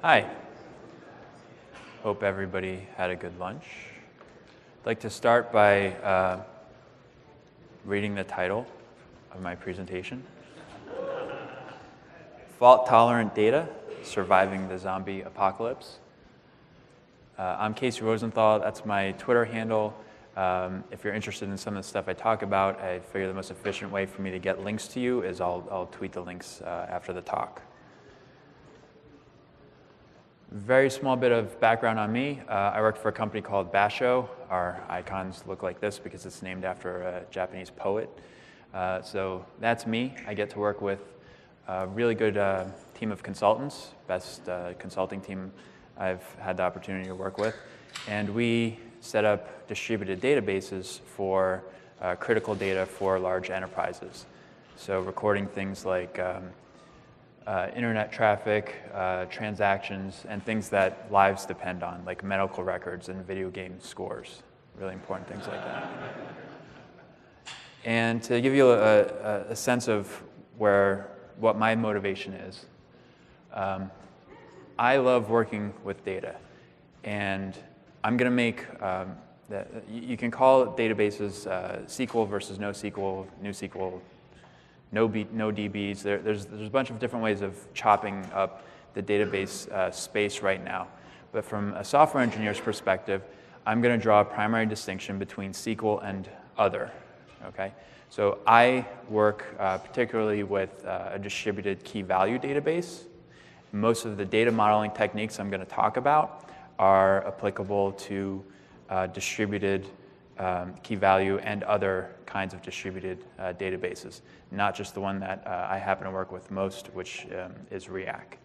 Hi. Hope everybody had a good lunch. I'd like to start by reading the title of my presentation. Fault-tolerant data, surviving the zombie apocalypse. I'm Casey Rosenthal, that's my Twitter handle. If you're interested in some of the stuff I talk about, I figure the most efficient way for me to get links to you is I'll tweet the links after the talk. Very small bit of background on me. I worked for a company called Basho. Our icons look like this because it's named after a Japanese poet. So that's me. I get to work with a really good team of consultants, best consulting team I've had the opportunity to work with. And we set up distributed databases for critical data for large enterprises. So recording things like internet traffic, transactions, and things that lives depend on, like medical records and video game scores. Really important things like that. And to give you a sense of what my motivation is, I love working with data. And I'm going to make, you can call databases SQL versus NoSQL, NewSQL, no DBs. There's a bunch of different ways of chopping up the database space right now. But from a software engineer's perspective, I'm going to draw a primary distinction between SQL and other. Okay? So I work particularly with a distributed key value database. Most of the data modeling techniques I'm going to talk about are applicable to distributed key value and other kinds of distributed databases, not just the one that I happen to work with most, which is React.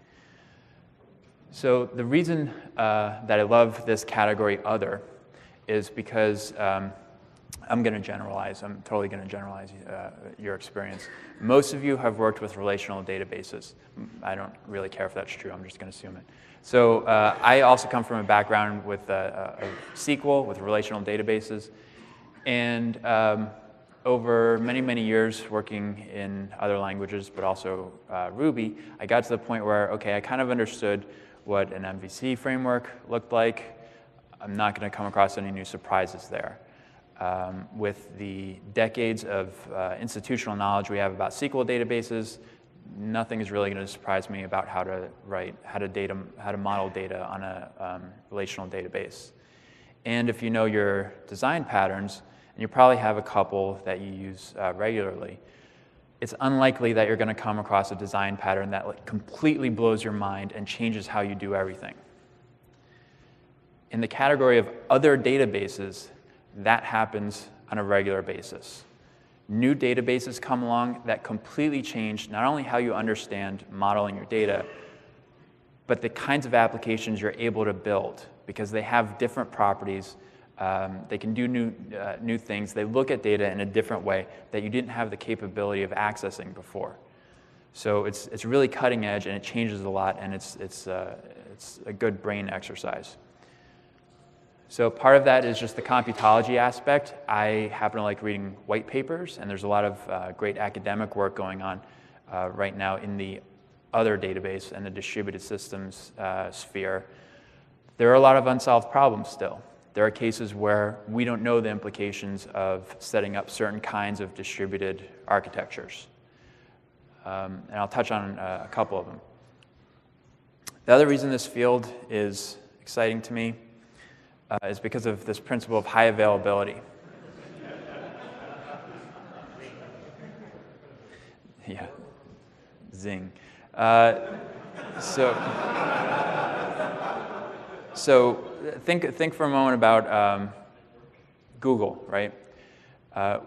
So the reason that I love this category other is because I'm going to generalize. I'm totally going to generalize your experience. Most of you have worked with relational databases. I don't really care if that's true. I'm just going to assume it. So I also come from a background with SQL, with relational databases. And over many, many years working in other languages, but also Ruby, I got to the point where, okay, I kind of understood what an MVC framework looked like. I'm not going to come across any new surprises there. With the decades of institutional knowledge we have about SQL databases, nothing is really going to surprise me about how to model data on a relational database. And if you know your design patterns, and you probably have a couple that you use regularly, it's unlikely that you're going to come across a design pattern that completely blows your mind and changes how you do everything. In the category of other databases, that happens on a regular basis. New databases come along that completely change not only how you understand modeling your data, but the kinds of applications you're able to build, because they have different properties. They can do new things. They look at data in a different way that you didn't have the capability of accessing before. So it's really cutting edge, and it changes a lot, and it's a good brain exercise. So part of that is just the computology aspect. I happen to like reading white papers, and there's a lot of great academic work going on right now in the other database and the distributed systems sphere. There are a lot of unsolved problems still. There are cases where we don't know the implications of setting up certain kinds of distributed architectures. And I'll touch on a couple of them. The other reason this field is exciting to me is because of this principle of high availability. Yeah, zing. So think for a moment about Google, right?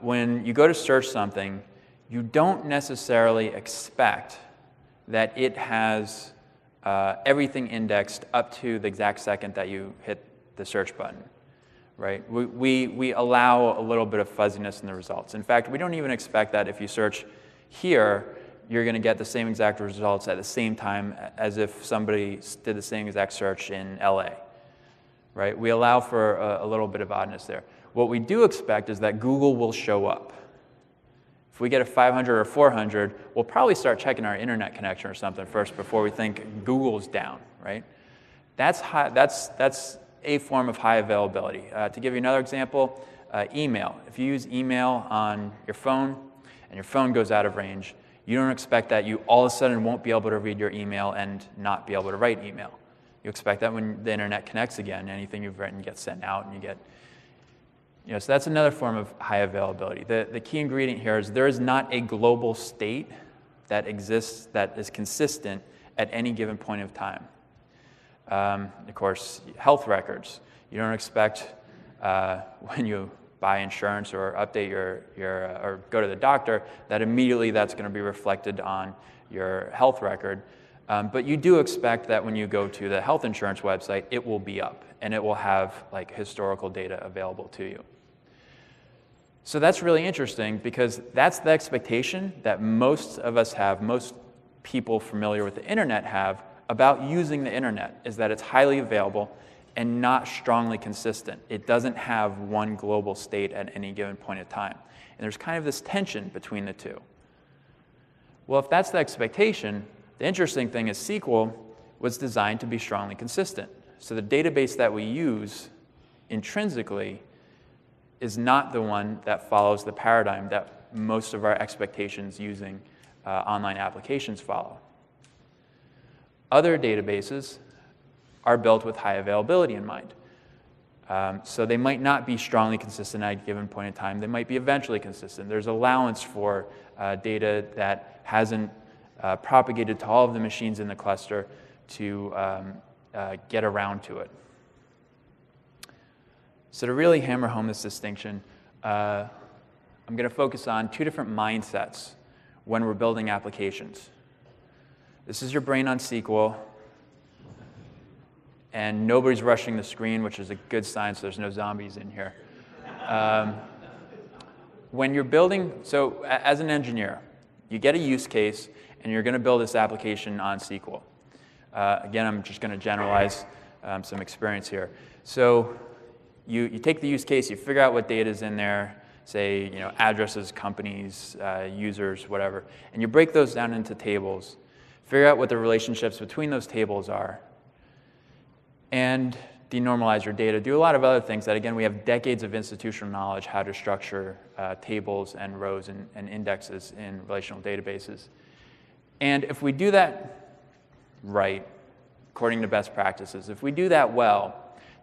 When you go to search something, you don't necessarily expect that it has everything indexed up to the exact second that you hit the search button, right? We allow a little bit of fuzziness in the results. In fact, we don't even expect that if you search here, you're going to get the same exact results at the same time as if somebody did the same exact search in LA, right? We allow for a little bit of oddness there. What we do expect is that Google will show up. If we get a 500 or 400, we'll probably start checking our internet connection or something first before we think Google's down, right? That's a form of high availability. To give you another example, email. If you use email on your phone and your phone goes out of range, you don't expect that you all of a sudden won't be able to read your email and not be able to write email. You expect that when the internet connects again, anything you've written gets sent out and you get, so that's another form of high availability. The key ingredient here is there is not a global state that exists that is consistent at any given point of time. Of course, health records. You don't expect when you buy insurance or update or go to the doctor that immediately that's going to be reflected on your health record. But you do expect that when you go to the health insurance website, it will be up and it will have like historical data available to you. So that's really interesting because that's the expectation that most of us have, most people familiar with the internet have about using the internet, is that it's highly available and not strongly consistent. It doesn't have one global state at any given point of time. And there's kind of this tension between the two. Well, if that's the expectation, the interesting thing is SQL was designed to be strongly consistent. So the database that we use intrinsically is not the one that follows the paradigm that most of our expectations using online applications follow. Other databases are built with high availability in mind. So they might not be strongly consistent at a given point in time. They might be eventually consistent. There's allowance for data that hasn't propagated to all of the machines in the cluster to get around to it. So to really hammer home this distinction, I'm going to focus on two different mindsets when we're building applications. This is your brain on SQL, and nobody's rushing the screen, which is a good sign, so there's no zombies in here. When you're building, so as an engineer, you get a use case, and you're going to build this application on SQL. Again, I'm just going to generalize some experience here. So you take the use case, you figure out what data is in there, say addresses, companies, users, whatever, and you break those down into tables, figure out what the relationships between those tables are, and denormalize your data. Do a lot of other things that, again, we have decades of institutional knowledge how to structure tables and rows and indexes in relational databases. And if we do that right, according to best practices, if we do that well,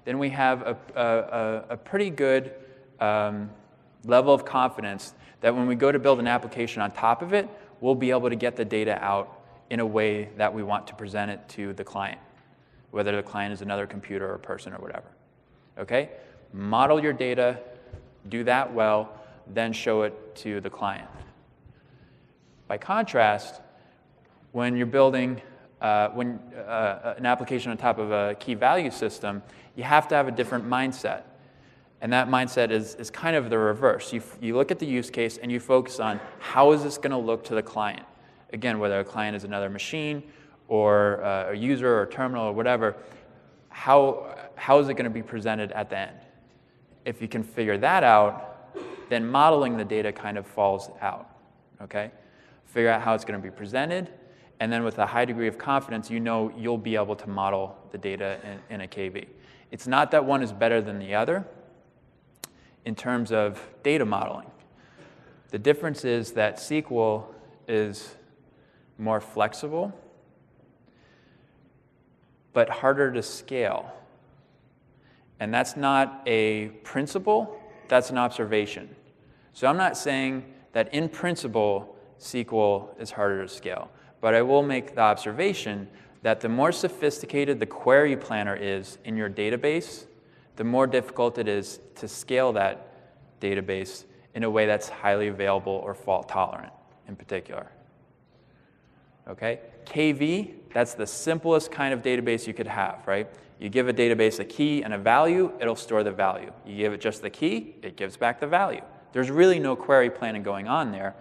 then we have a pretty good level of confidence that when we go to build an application on top of it, we'll be able to get the data out in a way that we want to present it to the client, whether the client is another computer or person or whatever. Okay? Model your data, do that well, then show it to the client. By contrast, when you're building an application on top of a key value system, you have to have a different mindset. And that mindset is kind of the reverse. You look at the use case and you focus on how is this going to look to the client. Again, whether a client is another machine or a user or a terminal or whatever, how is it going to be presented at the end? If you can figure that out, then modeling the data kind of falls out. Okay? Figure out how it's going to be presented, and then with a high degree of confidence, you'll be able to model the data in a KV. It's not that one is better than the other in terms of data modeling. The difference is that SQL is more flexible, but harder to scale. And that's not a principle, that's an observation. So I'm not saying that in principle, SQL is harder to scale. But I will make the observation that the more sophisticated the query planner is in your database, the more difficult it is to scale that database in a way that's highly available or fault tolerant in particular. Okay? KV, that's the simplest kind of database you could have, right? You give a database a key and a value, it'll store the value. You give it just the key, it gives back the value. There's really no query planning going on there.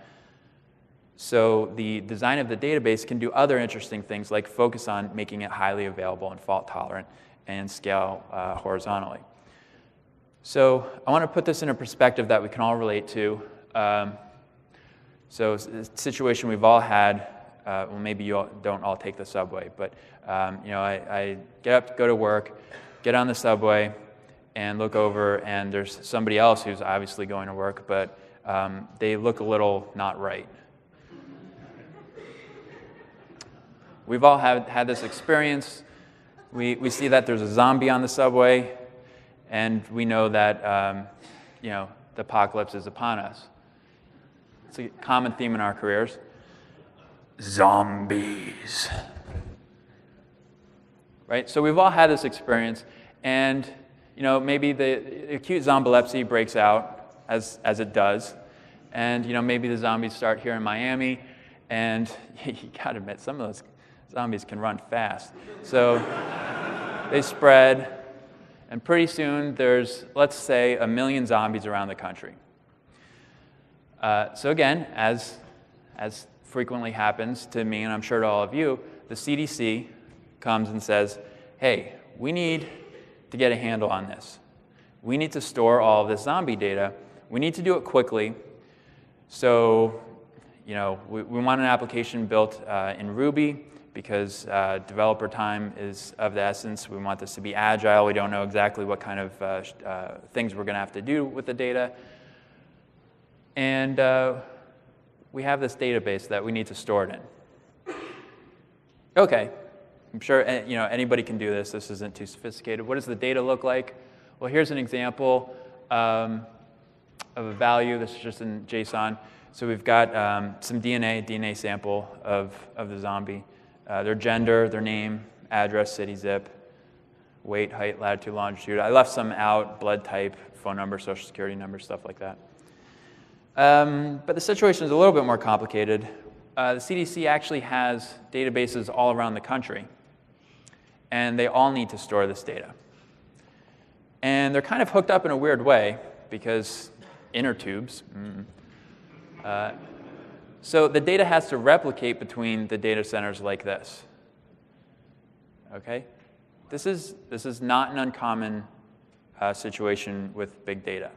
So the design of the database can do other interesting things like focus on making it highly available and fault tolerant and scale horizontally. So I want to put this in a perspective that we can all relate to. So it's a situation we've all had. well, maybe you don't all take the subway, but I get up, go to work, get on the subway, and look over, and there's somebody else who's obviously going to work, but they look a little not right. We've all had this experience. We see that there's a zombie on the subway, and we know that the apocalypse is upon us. It's a common theme in our careers. Zombies. Right? So we've all had this experience, and maybe the acute zombielepsy breaks out as it does, and maybe the zombies start here in Miami, and you gotta admit, some of those zombies can run fast. So they spread, and pretty soon there's, let's say, 1 million zombies around the country. So again, as frequently happens to me, and I'm sure to all of you, the CDC comes and says, hey, we need to get a handle on this. We need to store all of this zombie data. We need to do it quickly. So we want an application built in Ruby, because developer time is of the essence. We want this to be agile. We don't know exactly what kind of things we're going to have to do with the data. And we have this database that we need to store it in. OK, I'm sure anybody can do this. This isn't too sophisticated. What does the data look like? Well, here's an example of a value. This is just in JSON. So we've got some DNA sample of the zombie. Their gender, their name, address, city, zip, weight, height, latitude, longitude. I left some out, blood type, phone number, social security number, stuff like that. But the situation is a little bit more complicated. The CDC actually has databases all around the country, and they all need to store this data. And they're kind of hooked up in a weird way, because inner tubes. So the data has to replicate between the data centers like this. Okay? This is not an uncommon situation with big data.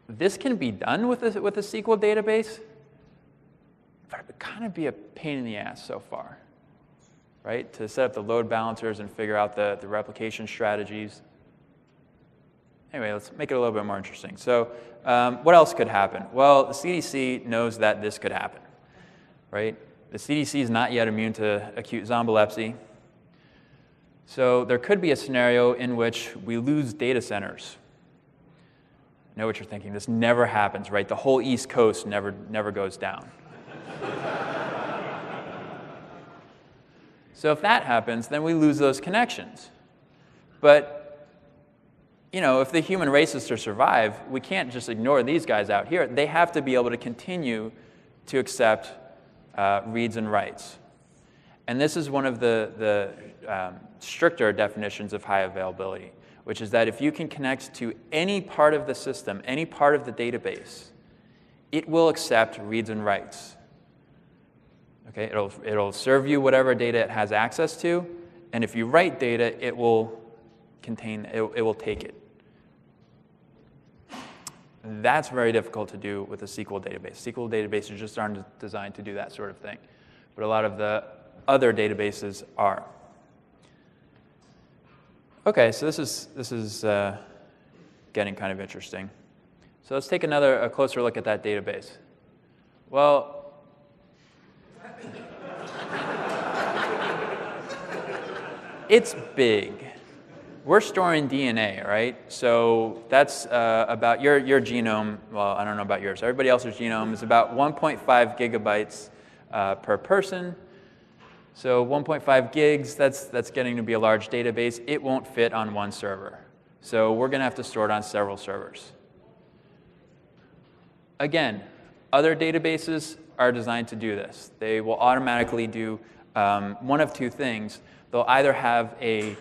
This can be done with a SQL database, but it would kind of be a pain in the ass so far, right? To set up the load balancers and figure out the replication strategies. Anyway, let's make it a little bit more interesting. So what else could happen? Well, the CDC knows that this could happen, right? The CDC is not yet immune to acute zombielepsy. So there could be a scenario in which we lose data centers. I know what you're thinking. This never happens, right? The whole East Coast never goes down. So if that happens, then we lose those connections. But if the human race is to survive, we can't just ignore these guys out here. They have to be able to continue to accept reads and writes. And this is one of the stricter definitions of high availability, which is that if you can connect to any part of the system, any part of the database, it will accept reads and writes. Okay, it'll serve you whatever data it has access to, and if you write data, it will take it. That's very difficult to do with a SQL database. SQL databases just aren't designed to do that sort of thing, but a lot of the other databases are. Okay, so this is getting kind of interesting. So let's take a closer look at that database. Well, it's big. We're storing DNA, right? So that's about your genome. Well, I don't know about yours. Everybody else's genome is about 1.5 gigabytes per person. So 1.5 gigs, that's getting to be a large database. It won't fit on one server. So we're going to have to store it on several servers. Again, other databases are designed to do this. They will automatically do one of two things. They'll either have a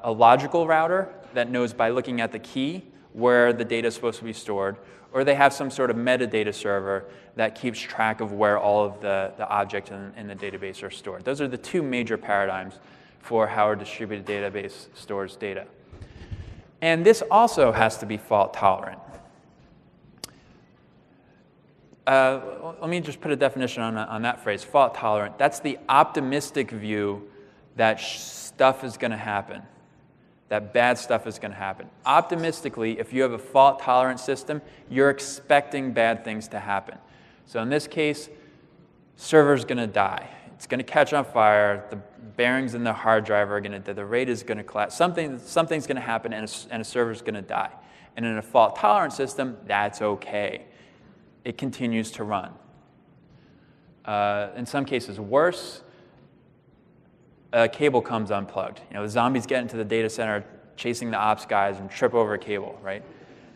logical router that knows by looking at the key where the data is supposed to be stored, or they have some sort of metadata server that keeps track of where all of the objects in the database are stored. Those are the two major paradigms for how a distributed database stores data. And this also has to be fault tolerant. let me just put a definition on that phrase, fault-tolerant. That's the optimistic view that stuff is going to happen, that bad stuff is going to happen. Optimistically, if you have a fault-tolerant system, you're expecting bad things to happen. So in this case, server's going to die. It's going to catch on fire. The bearings in the hard drive are going to, the RAID is going to collapse. Something's going to happen, and a server's going to die. And in a fault-tolerant system, that's okay. It continues to run. In some cases, worse, a cable comes unplugged. The zombies get into the data center, chasing the ops guys, and trip over a cable, right?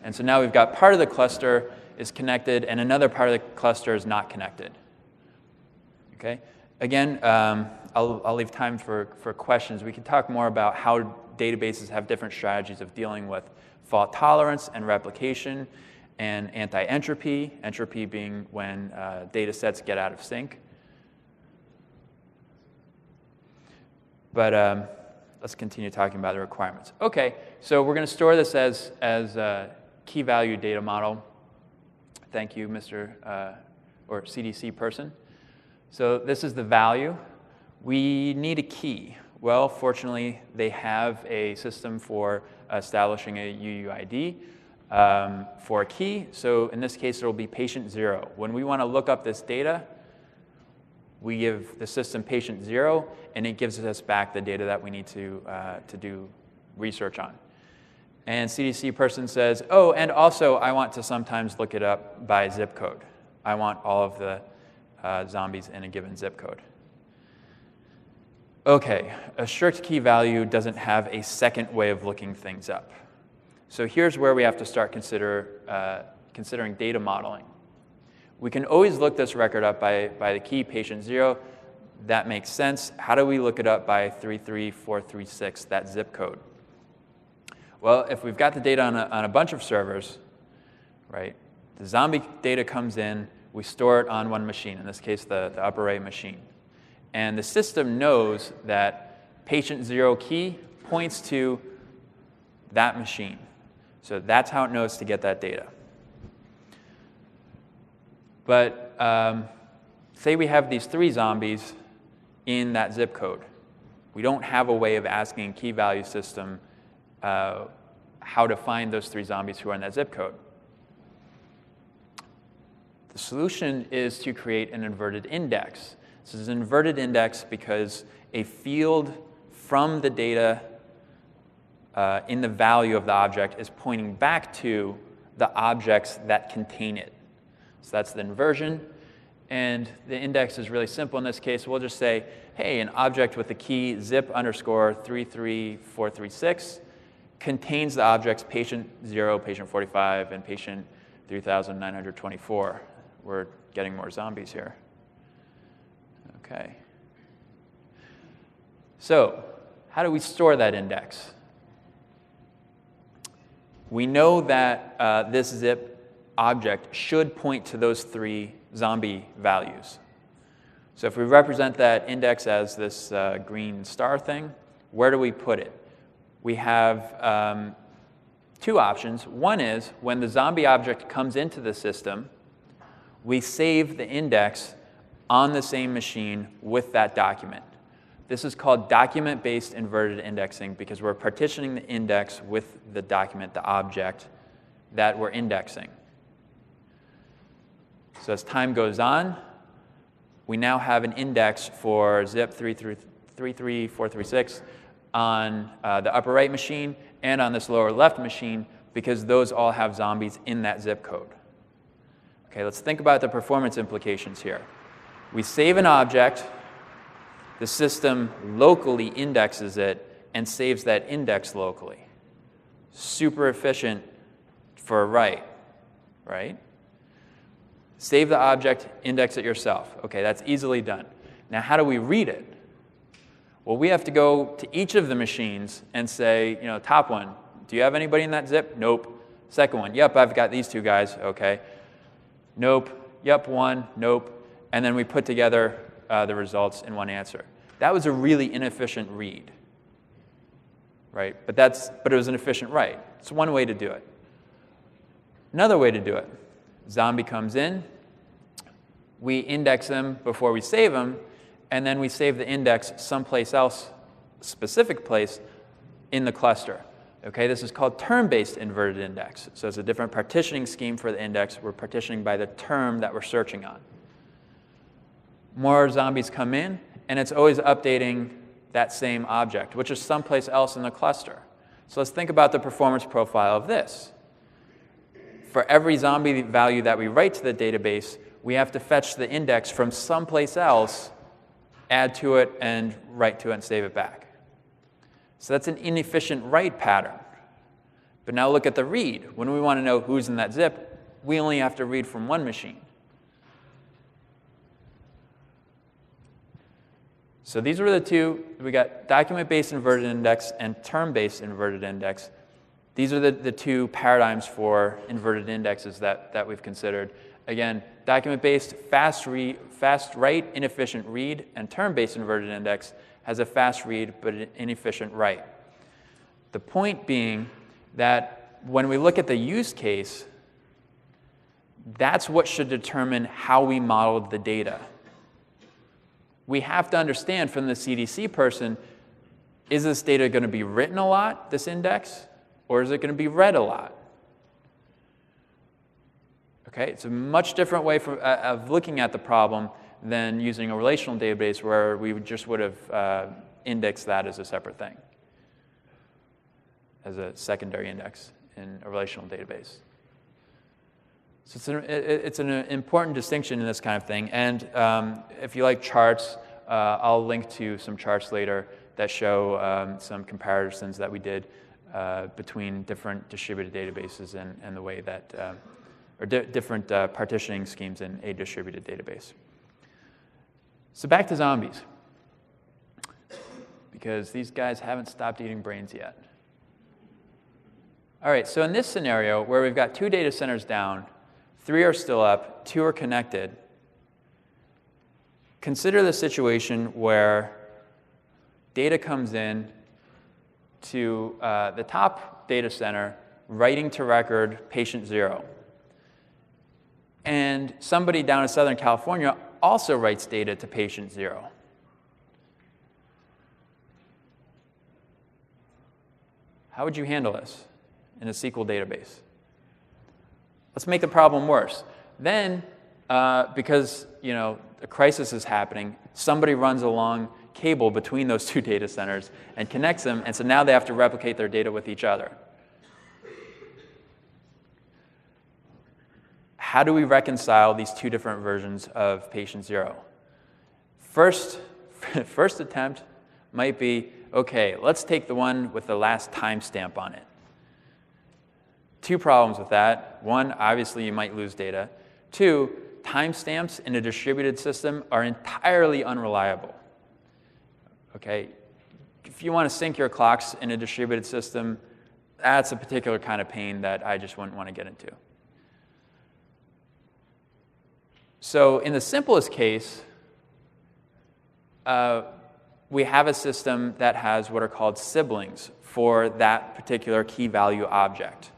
And so now we've got part of the cluster is connected, and another part of the cluster is not connected. Okay. Again, I'll leave time for questions. We can talk more about how databases have different strategies of dealing with fault tolerance and replication and anti-entropy, entropy being when data sets get out of sync. But let's continue talking about the requirements. OK, so we're going to store this as a key value data model. Thank you, Mr. Or CDC person. So this is the value. We need a key. Well, fortunately, they have a system for establishing a UUID for a key. So in this case, it will be patient 0. When we want to look up this data, we give the system patient 0, and it gives us back the data that we need to do research on. And CDC person says, oh, and also I want to sometimes look it up by zip code. I want all of the zombies in a given zip code. OK, a strict key value doesn't have a second way of looking things up. So here's where we have to start considering data modeling. We can always look this record up by the key patient 0. That makes sense. How do we look it up by 33436, that zip code? Well, if we've got the data on a bunch of servers, right, the zombie data comes in. We store it on one machine, in this case, the upper array machine. And the system knows that patient 0 key points to that machine. So that's how it knows to get that data. But say we have these 3 zombies in that zip code. We don't have a way of asking key value system how to find those 3 zombies who are in that zip code. The solution is to create an inverted index. This is an inverted index because a field from the data in the value of the object is pointing back to the objects that contain it. So that's the inversion. And the index is really simple in this case. We'll just say, hey, an object with the key zip underscore 33436 contains the objects patient 0, patient 45, and patient 3924. We're getting more zombies here. OK. So how do we store that index? We know that this zip object should point to those 3 zombie values. So if we represent that index as this green star thing, where do we put it? We have 2 options. One is when the zombie object comes into the system, we save the index on the same machine with that document. This is called document-based inverted indexing because we're partitioning the index with the document, the object that we're indexing. So as time goes on, we now have an index for zip 33436 on the upper right machine and on this lower left machine because those all have zombies in that zip code. OK, let's think about the performance implications here. We save an object. The system locally indexes it and saves that index locally. Super efficient for a write, right? Save the object, index it yourself. OK, that's easily done. Now, how do we read it? Well, we have to go to each of the machines and say, top one, do you have anybody in that zip? Nope. Second one, yep, I've got these 2 guys. OK. Nope. Yep, 1. Nope. And then we put together the results in one answer. That was a really inefficient read, right? But it was an efficient write. It's one way to do it. Another way to do it, zombie comes in, we index them before we save them, and then we save the index someplace else, specific place, in the cluster. Okay, this is called term-based inverted index. So it's a different partitioning scheme for the index. We're partitioning by the term that we're searching on. More zombies come in, and it's always updating that same object, which is someplace else in the cluster. So let's think about the performance profile of this. For every zombie value that we write to the database, we have to fetch the index from someplace else, add to it, and write to it and save it back. So that's an inefficient write pattern. But now look at the read. When we want to know who's in that zip, we only have to read from one machine. So these were the two. We got document-based inverted index and term-based inverted index. These are the two paradigms for inverted indexes that we've considered. Again, document-based, fast write, inefficient read, and term-based inverted index has a fast read but an inefficient write. The point being that when we look at the use case, that's what should determine how we modeled the data. We have to understand from the CDC person, is this data going to be written a lot, this index, or is it going to be read a lot? Okay, it's a much different way of looking at the problem than using a relational database where we just would have indexed that as a separate thing, as a secondary index in a relational database. So it's an important distinction in this kind of thing. And if you like charts, I'll link to some charts later that show some comparisons that we did between different distributed databases and the way that, or different partitioning schemes in a distributed database. So back to zombies, because these guys haven't stopped eating brains yet. All right, so in this scenario where we've got 2 data centers down, 3 are still up, 2 are connected, consider the situation where data comes in to the top data center, writing to record patient 0. And somebody down in Southern California also writes data to patient 0. How would you handle this in a SQL database? Let's make the problem worse. Then, because a crisis is happening, somebody runs a long cable between those 2 data centers and connects them, and so now they have to replicate their data with each other. How do we reconcile these 2 different versions of patient 0? First attempt might be, okay, let's take the one with the last timestamp on it. 2 problems with that. 1, obviously you might lose data. 2, timestamps in a distributed system are entirely unreliable. Okay, if you want to sync your clocks in a distributed system, that's a particular kind of pain that I just wouldn't want to get into. So in the simplest case, we have a system that has what are called siblings for that particular key value object.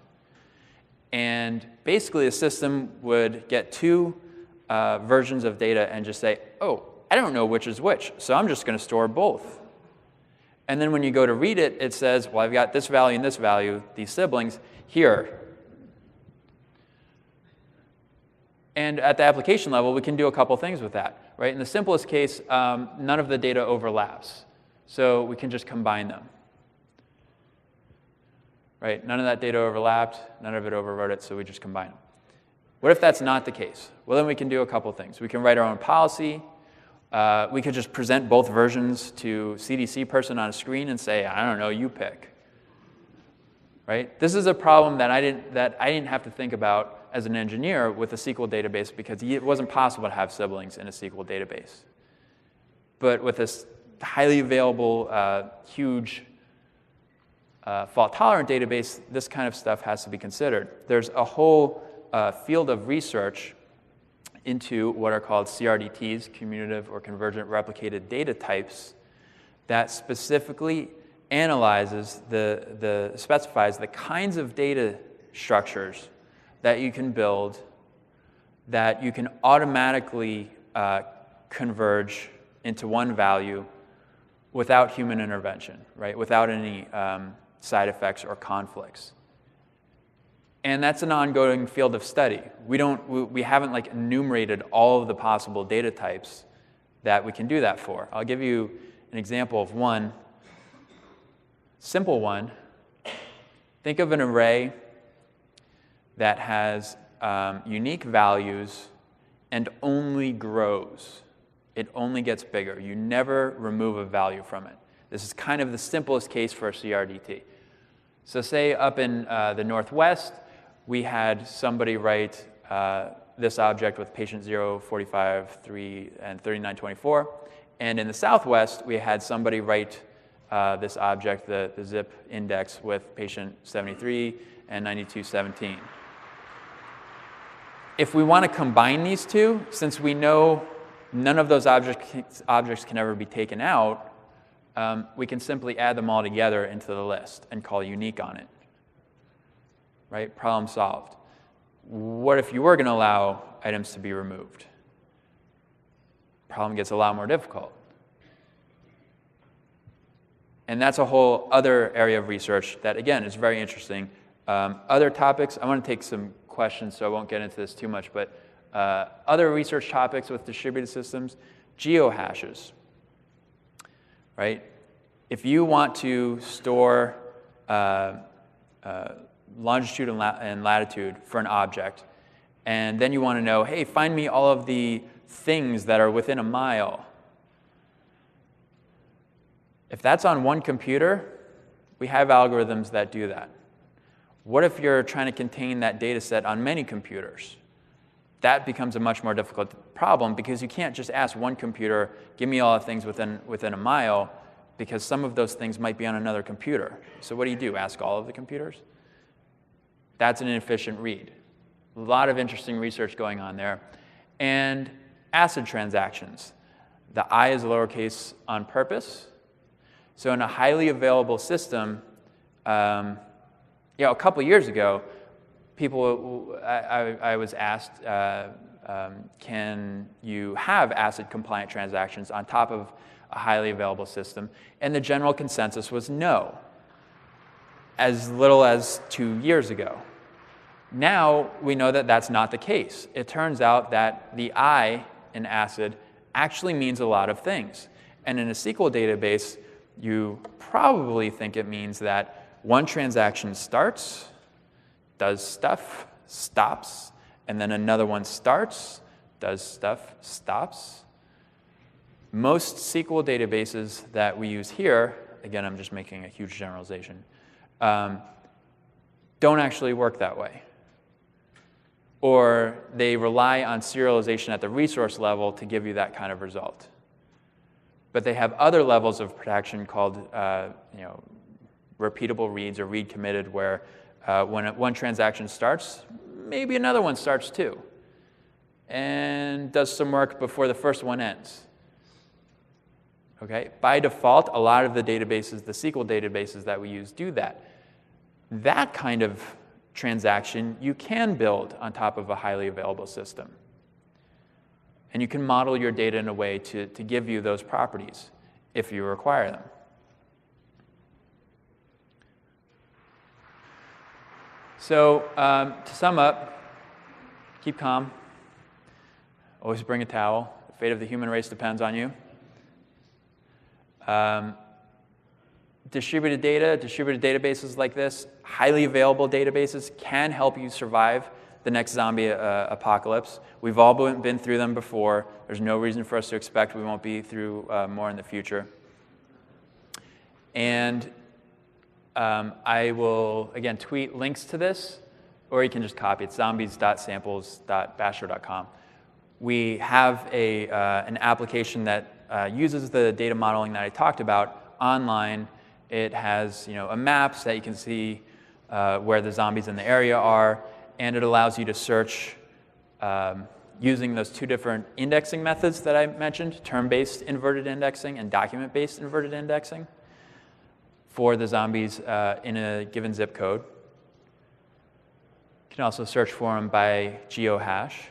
And basically, the system would get 2 versions of data and just say, oh, I don't know which is which, so I'm just going to store both. And then when you go to read it, it says, well, I've got this value and this value, these siblings, here. And at the application level, we can do a couple things with that. Right? In the simplest case, none of the data overlaps. So we can just combine them. Right? None of that data overlapped, none of it overwrote it, so we just combine them. What if that's not the case? Well, then we can do a couple things. We can write our own policy. We could just present both versions to CDC person on a screen and say, I don't know, you pick. Right? This is a problem that I didn't have to think about as an engineer with a SQL database because it wasn't possible to have siblings in a SQL database. But with this highly available, huge fault-tolerant database, this kind of stuff has to be considered. There's a whole field of research into what are called CRDTs, cumulative or convergent replicated data types, that specifically analyzes specifies the kinds of data structures that you can build that you can automatically converge into one value without human intervention, right? Without any side effects or conflicts. And that's an ongoing field of study. We haven't like enumerated all of the possible data types that we can do that for. I'll give you an example of one, simple one. Think of an array that has unique values and only grows. It only gets bigger. You never remove a value from it. This is kind of the simplest case for a CRDT. So say up in the Northwest, we had somebody write this object with patient 0, 45, 3, and 3924. And in the Southwest, we had somebody write this object, the zip index, with patient 73 and 9217. If we want to combine these two, since we know none of those objects can ever be taken out, we can simply add them all together into the list and call unique on it. Right? Problem solved. What if you were going to allow items to be removed? Problem gets a lot more difficult. And that's a whole other area of research that, again, is very interesting. Other topics, I want to take some questions, so I won't get into this too much, but other research topics with distributed systems, geohashes, right? If you want to store longitude and latitude for an object, and then you want to know, hey, find me all of the things that are within a mile. If that's on one computer, we have algorithms that do that. What if you're trying to contain that data set on many computers? That becomes a much more difficult problem because you can't just ask one computer, give me all the things within a mile, because some of those things might be on another computer. So what do? Ask all of the computers? That's an inefficient read. A lot of interesting research going on there. And ACID transactions. The I is lowercase on purpose. So in a highly available system, a couple of years ago, I was asked, can you have ACID compliant transactions on top of a highly available system? And the general consensus was no, as little as 2 years ago. Now we know that that's not the case. It turns out that the I in ACID actually means a lot of things. And in a SQL database, you probably think it means that one transaction starts, does stuff, stops, and then another one starts, does stuff, stops. Most SQL databases that we use here, again, I'm just making a huge generalization, don't actually work that way. Or they rely on serialization at the resource level to give you that kind of result. But they have other levels of protection called repeatable reads or read committed, where when one transaction starts, maybe another one starts too, and does some work before the first one ends. Okay? By default, a lot of the databases, the SQL databases that we use, do that. That kind of transaction you can build on top of a highly available system. And you can model your data in a way to give you those properties if you require them. So to sum up, keep calm. Always bring a towel. The fate of the human race depends on you. Distributed data, distributed databases like this, highly available databases can help you survive the next zombie apocalypse. We've all been through them before. There's no reason for us to expect we won't be through more in the future. And I will, again, tweet links to this, or you can just copy it, zombies.samples.basher.com. We have an application that uses the data modeling that I talked about online. It has a map so that you can see where the zombies in the area are, and it allows you to search using those two different indexing methods that I mentioned, term-based inverted indexing and document-based inverted indexing for the zombies in a given zip code. You can also search for them by geohash.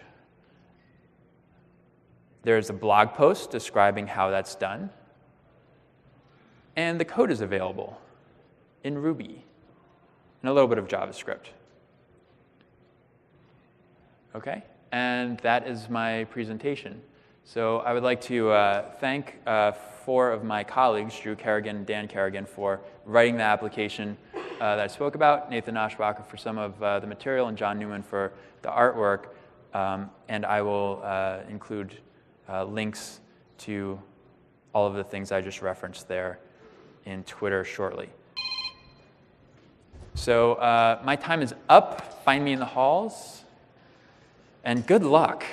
There's a blog post describing how that's done. And the code is available in Ruby and a little bit of JavaScript. OK? And that is my presentation. So I would like to thank 4 of my colleagues, Drew Kerrigan and Dan Kerrigan, for writing the application that I spoke about, Nathan Oshbacher for some of the material, and John Newman for the artwork. And I will include links to all of the things I just referenced there in Twitter shortly. So my time is up. Find me in the halls. And good luck.